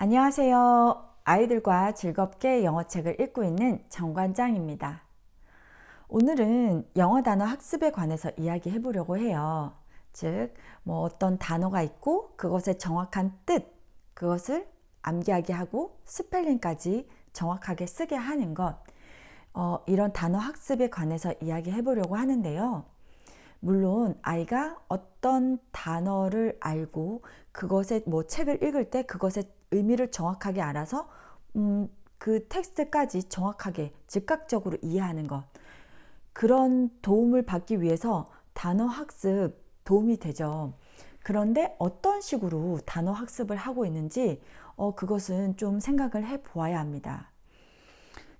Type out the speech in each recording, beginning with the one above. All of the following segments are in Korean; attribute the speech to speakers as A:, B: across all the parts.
A: 안녕하세요. 아이들과 즐겁게 영어책을 읽고 있는 정관장입니다. 오늘은 영어 단어 학습에 관해서 이야기해 보려고 해요. 즉, 어떤 단어가 있고 그것의 정확한 뜻, 그것을 암기하게 하고 스펠링까지 정확하게 쓰게 하는 것, 이런 단어 학습에 관해서 이야기해 보려고 하는데요. 물론 아이가 어떤 단어를 알고 그것의 책을 읽을 때 그것의 의미를 정확하게 알아서 그 텍스트까지 정확하게 즉각적으로 이해하는 것, 그런 도움을 받기 위해서 단어 학습 도움이 되죠. 그런데 어떤 식으로 단어 학습을 하고 있는지 그것은 좀 생각을 해 보아야 합니다.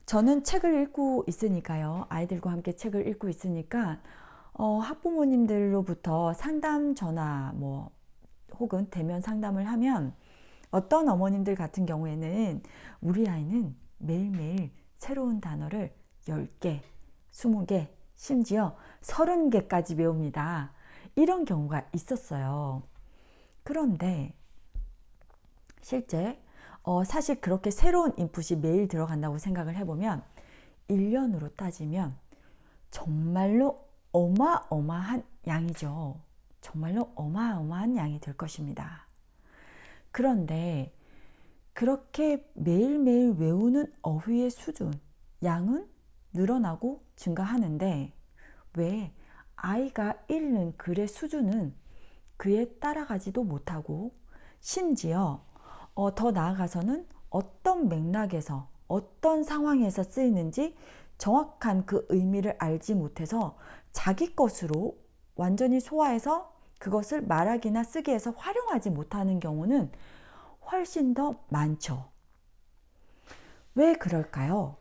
A: 저는 책을 읽고 있으니까요. 아이들과 함께 책을 읽고 있으니까 학부모님들로부터 상담 전화 혹은 대면 상담을 하면 어떤 어머님들 같은 경우에는 우리 아이는 매일매일 새로운 단어를 10개, 20개, 심지어 30개까지 외웁니다. 이런 경우가 있었어요. 그런데 실제 사실 그렇게 새로운 인풋이 매일 들어간다고 생각을 해보면 1년으로 따지면 정말로 어마어마한 양이죠. 정말로 어마어마한 양이 될 것입니다. 그런데 그렇게 매일매일 외우는 어휘의 수준, 양은 늘어나고 증가하는데 왜 아이가 읽는 글의 수준은 그에 따라가지도 못하고 심지어 더 나아가서는 어떤 맥락에서 어떤 상황에서 쓰이는지 정확한 그 의미를 알지 못해서 자기 것으로 완전히 소화해서 그것을 말하기나 쓰기에서 활용하지 못하는 경우는 훨씬 더 많죠. 왜 그럴까요?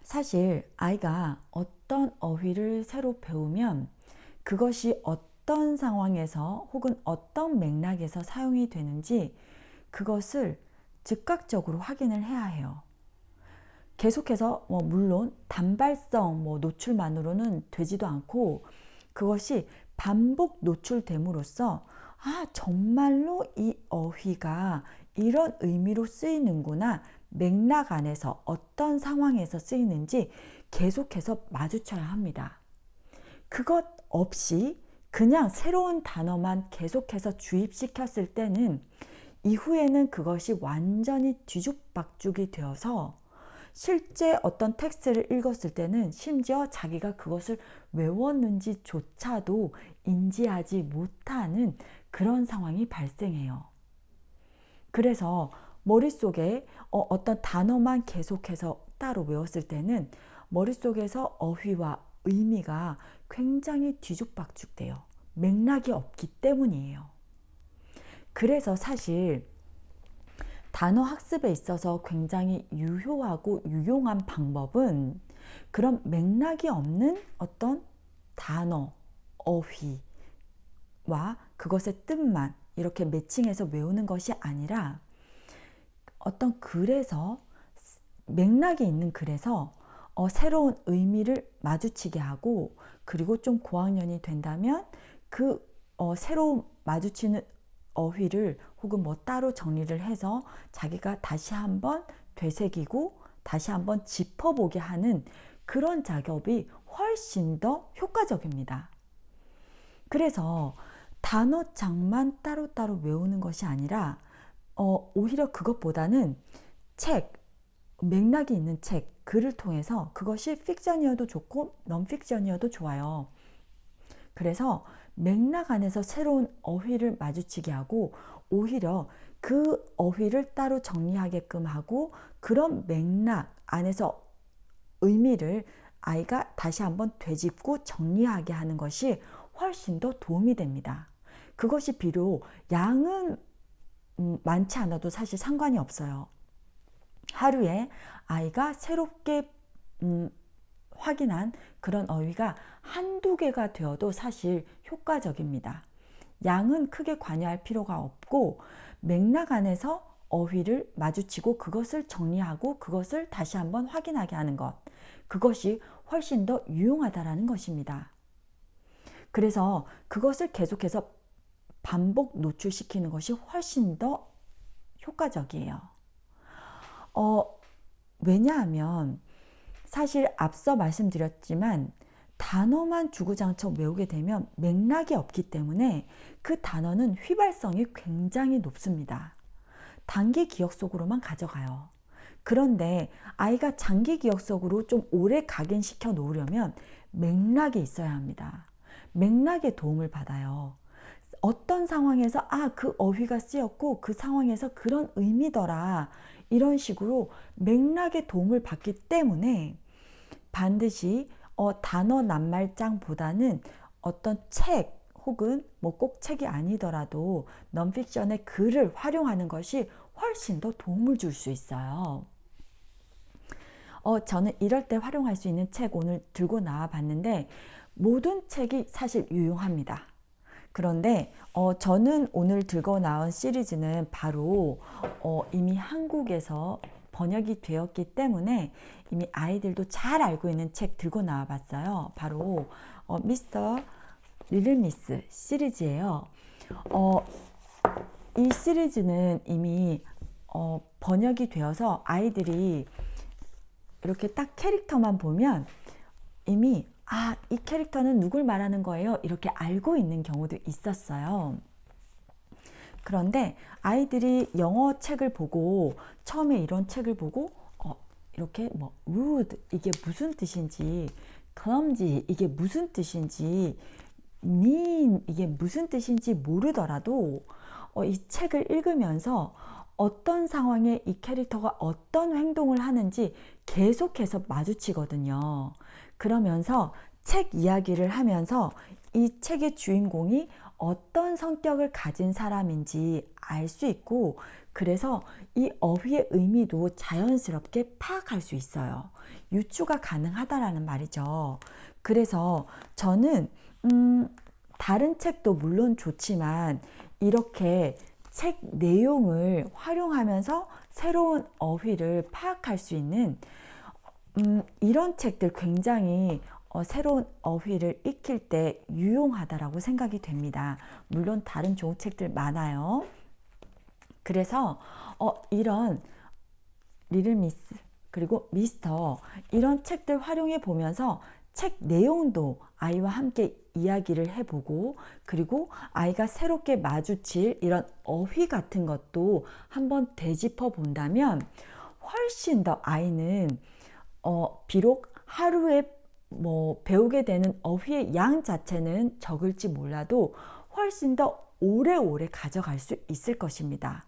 A: 사실 아이가 어떤 어휘를 새로 배우면 그것이 어떤 상황에서 혹은 어떤 맥락에서 사용이 되는지 그것을 즉각적으로 확인을 해야 해요. 계속해서 물론 단발성 노출만으로는 되지도 않고 그것이 반복 노출됨으로써 정말로 이 어휘가 이런 의미로 쓰이는구나, 맥락 안에서 어떤 상황에서 쓰이는지 계속해서 마주쳐야 합니다. 그것 없이 그냥 새로운 단어만 계속해서 주입시켰을 때는 이후에는 그것이 완전히 뒤죽박죽이 되어서 실제 어떤 텍스트를 읽었을 때는 심지어 자기가 그것을 외웠는지조차도 인지하지 못하는 그런 상황이 발생해요. 그래서 머릿속에 어떤 단어만 계속해서 따로 외웠을 때는 머릿속에서 어휘와 의미가 굉장히 뒤죽박죽돼요. 맥락이 없기 때문이에요. 그래서 사실 단어 학습에 있어서 굉장히 유효하고 유용한 방법은 그런 맥락이 없는 어떤 단어, 어휘와 그것의 뜻만 이렇게 매칭해서 외우는 것이 아니라 어떤 글에서 맥락이 있는 글에서 새로운 의미를 마주치게 하고 그리고 좀 고학년이 된다면 그 새로운 마주치는 어휘를 혹은 따로 정리를 해서 자기가 다시 한번 되새기고 다시 한번 짚어보게 하는 그런 작업이 훨씬 더 효과적입니다. 그래서 단어장만 따로따로 외우는 것이 아니라 오히려 그것보다는 책, 맥락이 있는 책, 글을 통해서 그것이 픽션이어도 좋고 넌픽션이어도 좋아요. 그래서 맥락 안에서 새로운 어휘를 마주치게 하고 오히려 그 어휘를 따로 정리하게끔 하고 그런 맥락 안에서 의미를 아이가 다시 한번 되짚고 정리하게 하는 것이 훨씬 더 도움이 됩니다. 그것이 비록 양은 많지 않아도 사실 상관이 없어요. 하루에 아이가 새롭게 확인한 그런 어휘가 한두 개가 되어도 사실 효과적입니다. 양은 크게 관여할 필요가 없고 맥락 안에서 어휘를 마주치고 그것을 정리하고 그것을 다시 한번 확인하게 하는 것, 그것이 훨씬 더 유용하다라는 것입니다. 그래서 그것을 계속해서 반복 노출시키는 것이 훨씬 더 효과적이에요. 왜냐하면 사실 앞서 말씀드렸지만 단어만 주구장창 외우게 되면 맥락이 없기 때문에 그 단어는 휘발성이 굉장히 높습니다. 단기 기억 속으로만 가져가요. 그런데 아이가 장기 기억 속으로 좀 오래 각인시켜 놓으려면 맥락이 있어야 합니다. 맥락에 도움을 받아요. 어떤 상황에서 그 어휘가 쓰였고 그 상황에서 그런 의미더라, 이런 식으로 맥락에 도움을 받기 때문에 반드시 단어 낱말장보다는 어떤 책 혹은 뭐 꼭 책이 아니더라도 넌픽션의 글을 활용하는 것이 훨씬 더 도움을 줄 수 있어요. 저는 이럴 때 활용할 수 있는 책 오늘 들고 나와 봤는데 모든 책이 사실 유용합니다. 그런데 저는 오늘 들고 나온 시리즈는 바로 이미 한국에서 번역이 되었기 때문에 이미 아이들도 잘 알고 있는 책 들고 나와 봤어요. 바로 미스터 리틀 미스 시리즈예요. 이 시리즈는 이미 번역이 되어서 아이들이 이렇게 딱 캐릭터만 보면 이미 이 캐릭터는 누굴 말하는 거예요? 이렇게 알고 있는 경우도 있었어요. 그런데 아이들이 영어 책을 보고 처음에 이런 책을 보고 이렇게 뭐 rude 이게 무슨 뜻인지, clumsy 이게 무슨 뜻인지, mean 이게 무슨 뜻인지 모르더라도 이 책을 읽으면서 어떤 상황에 이 캐릭터가 어떤 행동을 하는지 계속해서 마주치거든요. 그러면서 책 이야기를 하면서 이 책의 주인공이 어떤 성격을 가진 사람인지 알 수 있고, 그래서 이 어휘의 의미도 자연스럽게 파악할 수 있어요. 유추가 가능하다라는 말이죠. 그래서 저는 다른 책도 물론 좋지만 이렇게 책 내용을 활용하면서 새로운 어휘를 파악할 수 있는 이런 책들 굉장히 새로운 어휘를 익힐 때 유용하다라고 생각이 됩니다. 물론 다른 좋은 책들 많아요. 그래서 이런 리틀 미스 그리고 미스터 이런 책들 활용해 보면서 책 내용도 아이와 함께 이야기를 해보고, 그리고 아이가 새롭게 마주칠 이런 어휘 같은 것도 한번 되짚어 본다면 훨씬 더 아이는 비록 하루에 뭐 배우게 되는 어휘의 양 자체는 적을지 몰라도 훨씬 더 오래오래 가져갈 수 있을 것입니다.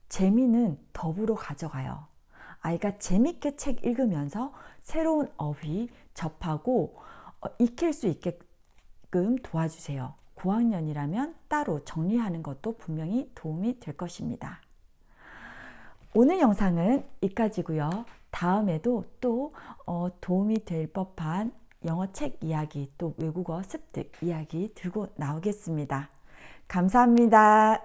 A: 재미는 더불어 가져가요. 아이가 재밌게 책 읽으면서 새로운 어휘 접하고 익힐 수 있게끔 도와주세요. 고학년이라면 따로 정리하는 것도 분명히 도움이 될 것입니다. 오늘 영상은 여기까지고요. 다음에도 또 도움이 될 법한 영어 책 이야기, 또 외국어 습득 이야기 들고 나오겠습니다. 감사합니다.